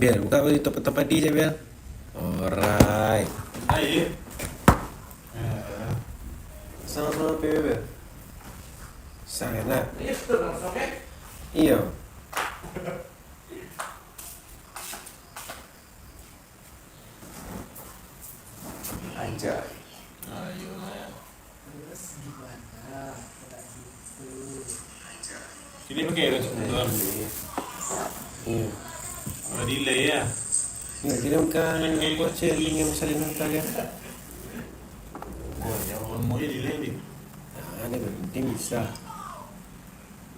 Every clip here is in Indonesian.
Biar buka di tempat-tempat dia Biar. Alright. Ayo. Sama Biar. Sana. Iya, betul langsung ya. Iya. Anjay. Ayo, Maya. Sini pakai kan sebetulnya. Iya. Ada delay ya. Nggak kirimkan voucher link yang bisa diminta ya. Oh, jangan mau delay nih. Nah, ini penting bisa.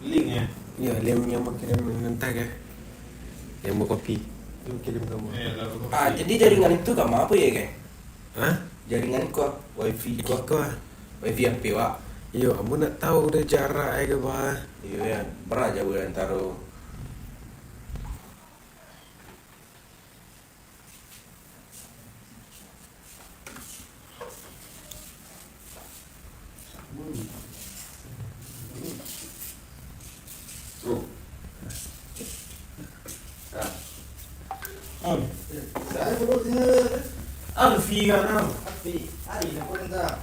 Link ya. Iya, link yang mau kirim minta ya. Yang mau kopi. Itu kirim kamu. Lalu Jadi jaringan itu gak apa ya, Kang? Hah? Jaringan kok, wifi kok, Kiko ah. wifi yang piwa. Iya, kamu nak tahu udah cara ya bah. Iya ya, pernah aja gue taruh. Saya perutnya. Alfi kan am. Api, hari nak pun tak.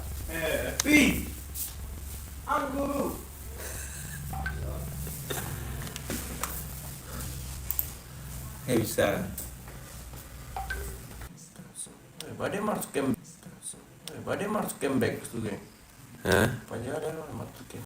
Pi. Aku. Bisa. Badai march camp back tu, Kang. Hah? Panjang ada masuk camp.